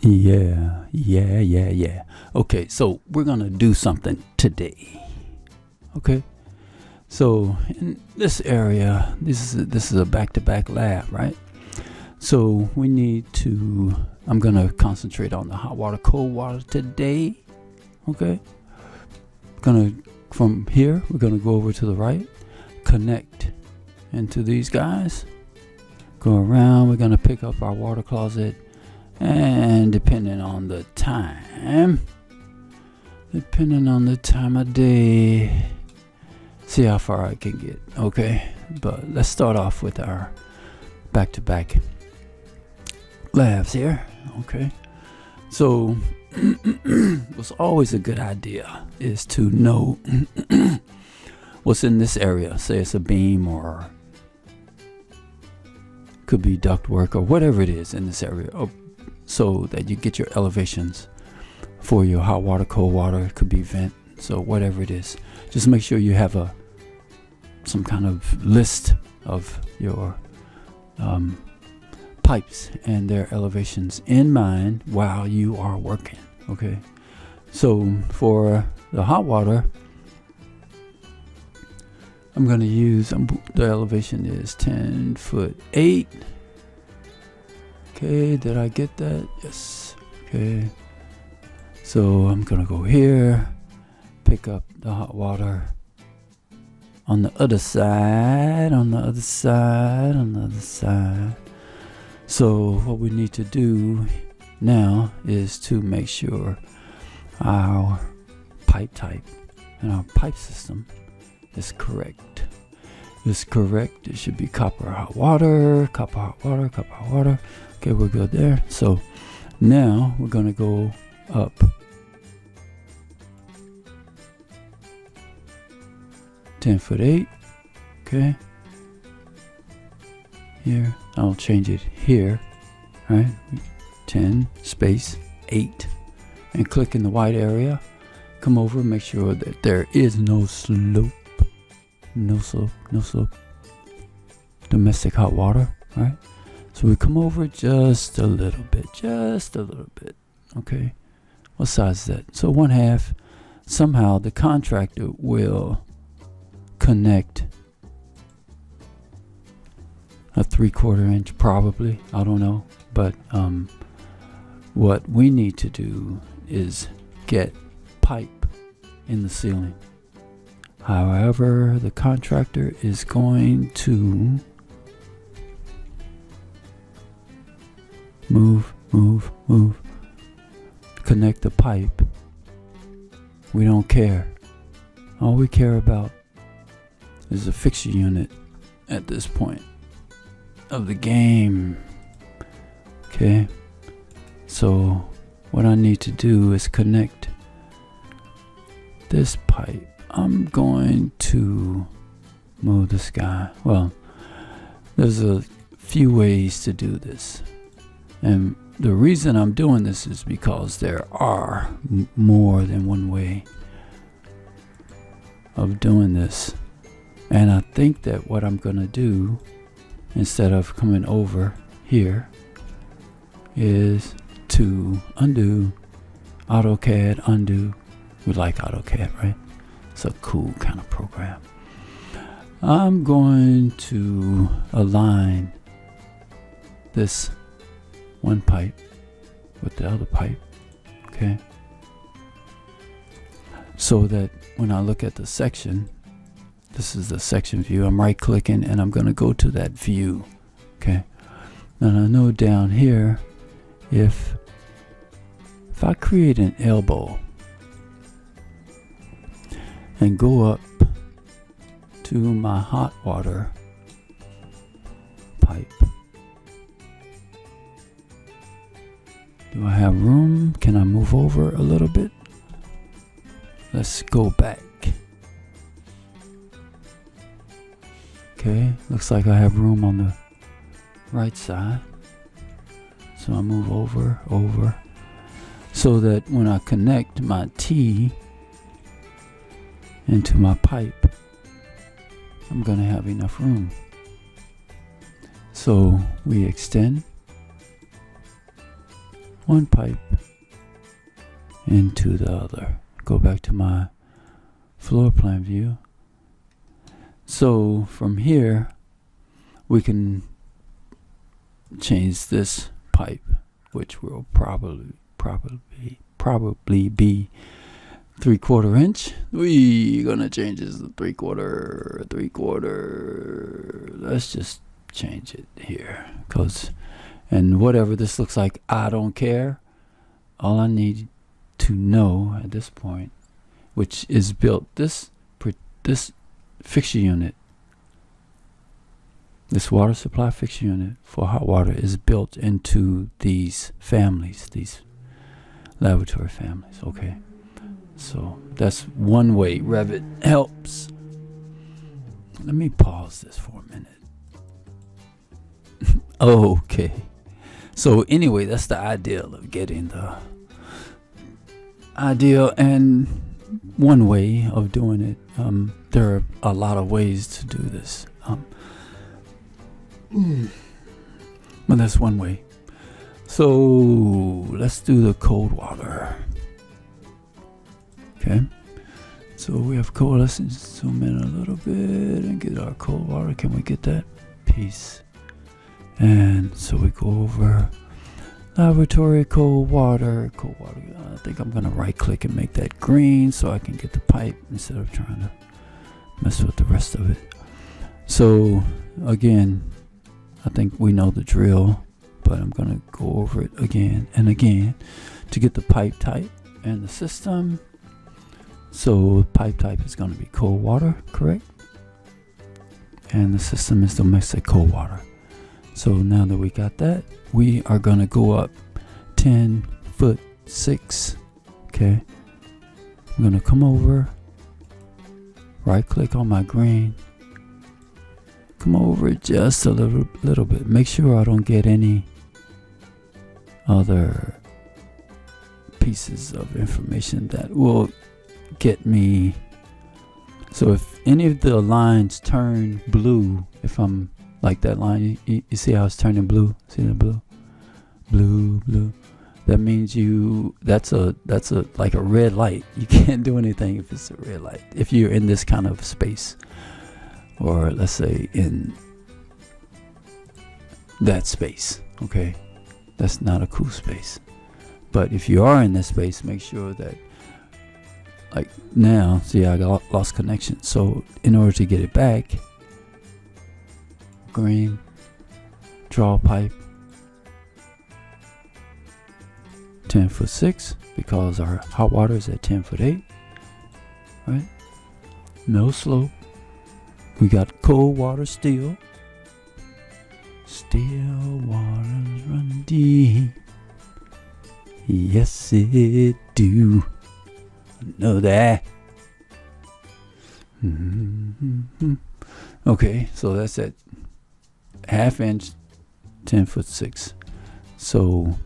Yeah. Okay, so we're gonna do something today. Okay, so in this area, this is a back-to-back lab, right? So we need to. I'm gonna concentrate on the hot water, cold water today. Okay, from here we're gonna go over to the right, connect into these guys, go around. We're gonna pick up our water closet. And depending on the time of day, see how far I can get. Okay, but let's start off with our back-to-back labs here. Okay, so what's always a good idea is to know what's in this area. Say it's a beam, or could be ductwork, or whatever it is in this area, so that you get your elevations for your hot water, cold water. It could be vent, so whatever it is, just make sure you have some kind of list of your pipes and their elevations in mind while you are working. Okay, so for the hot water, I'm going to use the elevation is 10'8". Okay, did I get that? Yes. Okay, so I'm gonna go here, pick up the hot water on the other side, So what we need to do now is to make sure our pipe type and our pipe system is correct. It should be copper hot water. Okay, we're good there. So now we're going to go up 10'8". Okay, here I'll change it here, right? 10 space 8, and click in the white area. Come over, make sure that there is no slope. No slope. Domestic hot water, right? So we come over just a little bit. Okay, what size is that? So 1/2. Somehow the contractor will connect a 3/4 inch, probably. I don't know, but what we need to do is get pipe in the ceiling. However, the contractor is going to move, connect the pipe. We don't care. All we care about is the fixture unit at this point of the game. Okay, so what I need to do is connect this pipe. I'm going to move this guy. Well, there's a few ways to do this, and the reason I'm doing this is because there are more than one way of doing this. And I think that what I'm gonna do, instead of coming over here, is to undo AutoCAD. We like AutoCAD, right? It's a cool kind of program. I'm going to align this one pipe with the other pipe, okay? So that when I look at the section, this is the section view. I'm right clicking and I'm going to go to that view, okay? And I know down here, if I create an elbow and go up to my hot water pipe, do I have room? Can I move over a little bit? Let's go back. Okay, looks like I have room on the right side. So I move over, so that when I connect my T into my pipe, I'm gonna have enough room. So we extend one pipe into the other. Go back to my floor plan view. So from here we can change this pipe, which will probably be 3/4 inch. We're gonna change this to 3/4. Let's just change it here, and whatever this looks like, I don't care. All I need to know at this point, which is built, this fixture unit, this water supply fixture unit for hot water is built into these families, these laboratory families. Okay, so that's one way Revit helps. Let me pause this for a minute. Okay, so anyway, that's the ideal of getting the ideal, and one way of doing it. There are a lot of ways to do this, but that's one way. So let's do the cold water. Okay, so we have cold. Let's zoom in a little bit and get our cold water. Can we get that piece? And so we go over laboratory cold water. I think I'm gonna right click and make that green so I can get the pipe instead of trying to mess with the rest of it. So again, I think we know the drill, but I'm gonna go over it again and again to get the pipe type and the system. So pipe type is gonna be cold water, correct? And the system is domestic cold water. So now that we got that, we are gonna go up 10'6". Okay, I'm gonna come over, right click on my green, come over just a little bit. Make sure I don't get any other pieces of information that will get me. So if any of the lines turn blue, if I'm like that line, you see how it's turning blue? See the blue? Blue. That means that's a like a red light. You can't do anything if it's a red light. If you're in this kind of space, or let's say in that space, okay? That's not a cool space. But if you are in this space, make sure that, like now, see I got lost connection. So in order to get it back, green, draw pipe, 10'6", because our hot water is at 10'8", right? No slope. We got cold water still. Still waters run deep. Yes, it do. I know that. Okay, so that's at 1/2 inch, 10'6". So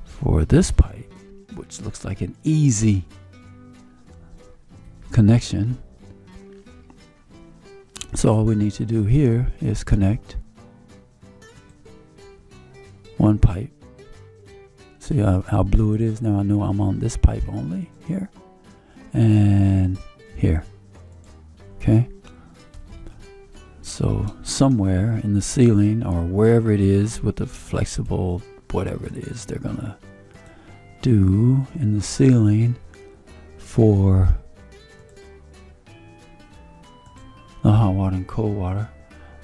for this pipe, which looks like an easy connection, so all we need to do here is connect one pipe. See how blue it is? Now I know I'm on this pipe only, here and here. Okay, so somewhere in the ceiling or wherever it is with the flexible whatever it is they're gonna do in the ceiling for the hot water and cold water,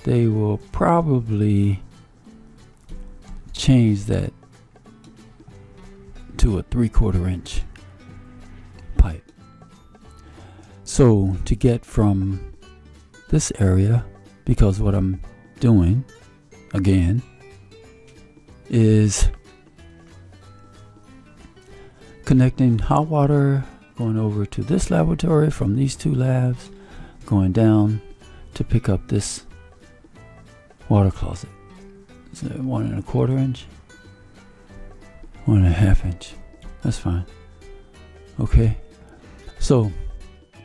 they will probably change that to a 3/4 inch pipe. So to get from this area, because what I'm doing again is connecting hot water, going over to this laboratory from these two labs, going down to pick up this water closet. Is it 1¼ inch? 1½ inch. That's fine. Okay. So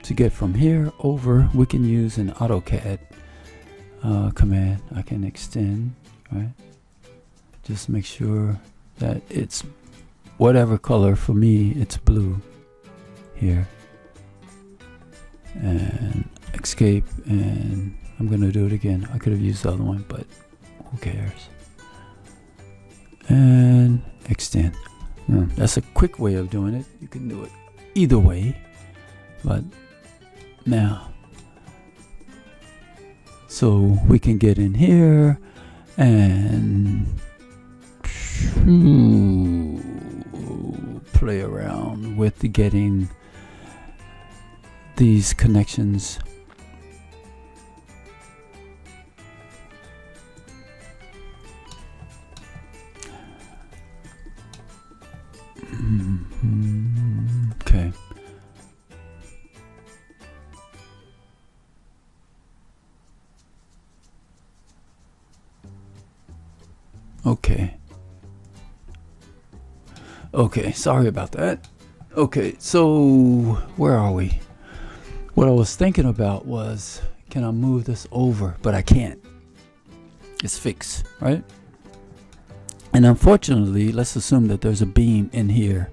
to get from here over, we can use an AutoCAD command. I can extend, right, Just make sure that it's whatever color. For me, it's blue here. And escape, and I'm gonna do it again. I could have used the other one, but who cares? And extend. That's a quick way of doing it. You can do it either way, but now, so we can get in here and play around with getting these connections. Okay. Okay, sorry about that. Okay, so where are we? What I was thinking about was, can I move this over? But I can't. It's fixed, right? And unfortunately, let's assume that there's a beam in here,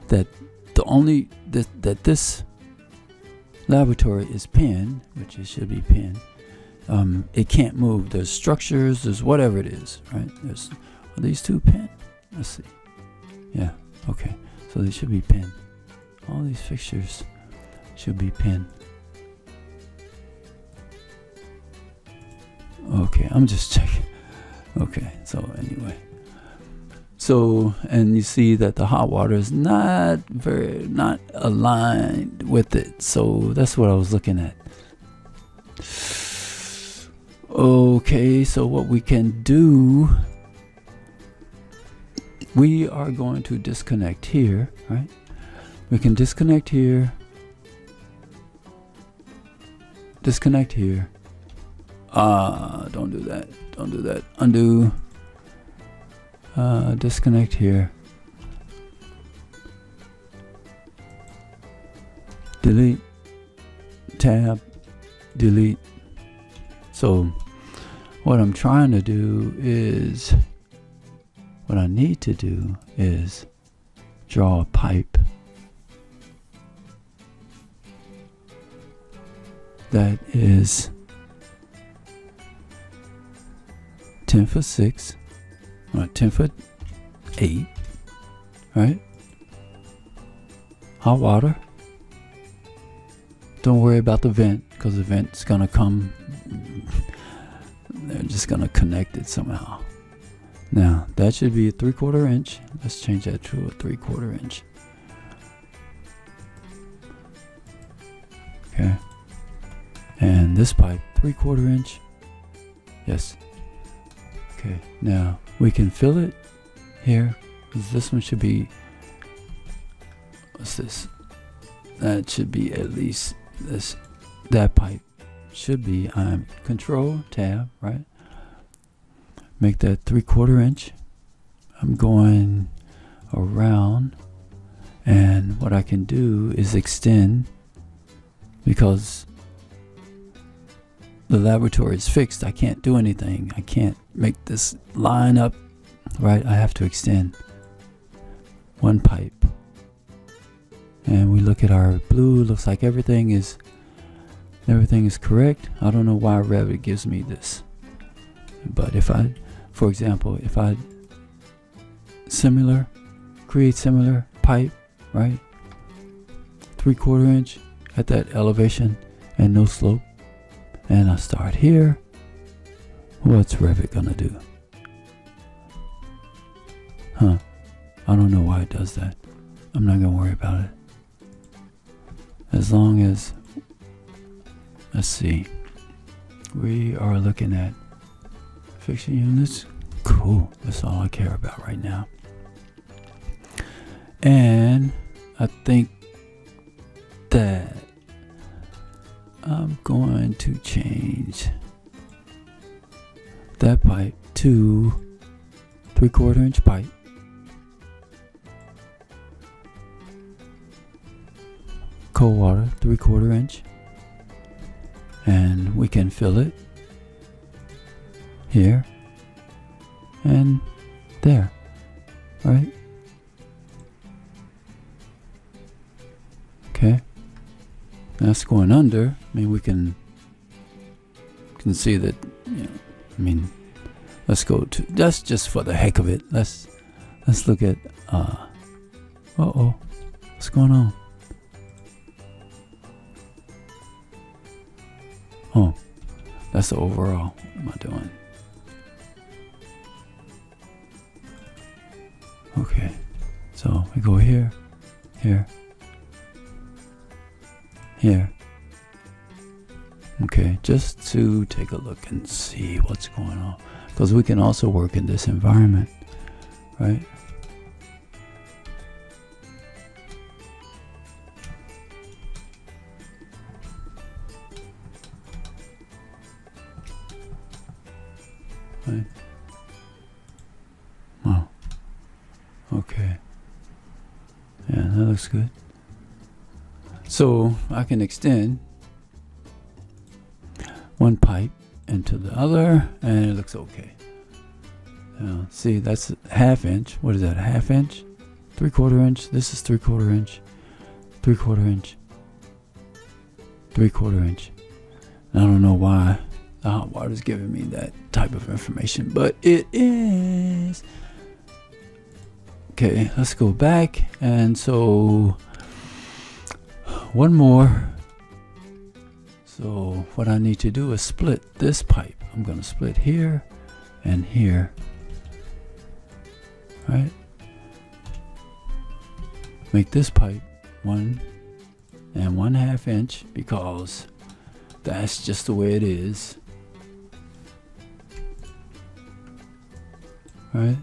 that that this laboratory is pinned, which it should be pinned. It can't move. There's structures, there's whatever it is, right? Are these two pinned? Let's see. Yeah, okay. So they should be pinned. All these fixtures should be pinned. Okay, I'm just checking. Okay, so anyway. So, and you see that the hot water is not aligned with it. So that's what I was looking at. Okay, so what we can do, we are going to disconnect here, right? We can disconnect here. Disconnect here. Don't do that. Don't do that. Undo. Disconnect here. Delete. Tab. Delete. So what I'm trying to do is, what I need to do is draw a pipe that is 10'6", or 10'8", right? Hot water. Don't worry about the vent, because the vent's gonna come. They're just gonna connect it somehow. Now that should be a 3/4 inch. Let's change that to a 3/4 inch. Okay. And this pipe, 3/4 inch. Yes. Okay. Now we can fill it here, because this one should be, what's this? That should be at least this. That pipe should be, Control Tab, right? Make that 3/4 inch. I'm going around, and what I can do is extend, because the laboratory is fixed. I can't do anything. I can't make this line up, right? I have to extend one pipe. And we look at our blue. Looks like everything is correct. I don't know why Revit gives me this, but if I, for example, if I create similar pipe, right? 3/4 inch at that elevation and no slope, and I start here, what's Revit gonna do? I don't know why it does that. I'm not gonna worry about it. As long as, let's see, we are looking at fixture units. Cool, that's all I care about right now. And I think that I'm going to change that pipe to 3/4 inch pipe. Cold water, 3/4 inch. And we can fill it here. And there, right? Okay, that's going under. I mean, we can see that, you know, I mean, let's go to, that's just for the heck of it. Let's look at, uh-oh, what's going on? Oh, that's the overall. What am I doing? Okay, so we go here, here, here. Okay, just to take a look and see what's going on, because we can also work in this environment, right? Right. Wow. Okay. Yeah, that looks good. So I can extend one pipe into the other, and it looks okay. Now, see, that's a ½ inch. What is that? A ½ inch? 3/4 inch. This is 3/4 inch. 3/4 inch. 3/4 inch. I don't know why the hot water is giving me that type of information, but it is. Okay, let's go back. And so one more. So what I need to do is split this pipe. I'm going to split here and here, right? Make this pipe 1 1/2 inch, because that's just the way it is, right?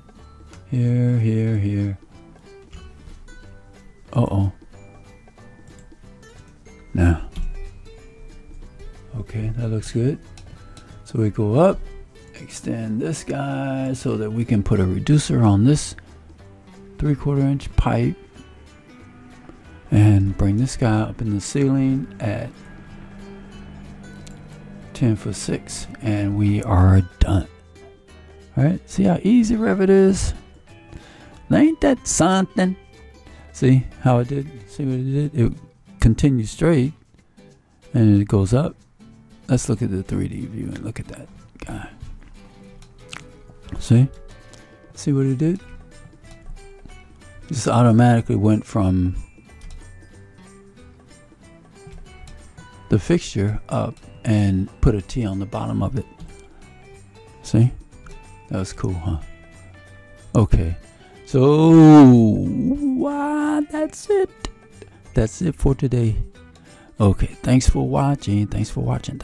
Here, here, here. Uh-oh. Now. Okay, that looks good. So we go up, extend this guy so that we can put a reducer on this 3/4 inch pipe, and bring this guy up in the ceiling at 10'6", and we are done. All right, see how easy Revit is? Ain't that something? See how it did? See what it did? It continues straight and it goes up. Let's look at the 3D view and look at that guy. See what it did? Just automatically went from the fixture up and put a T on the bottom of it. See? That was cool, huh? Okay. So, that's it. That's it for today. Okay, thanks for watching. Thanks for watching.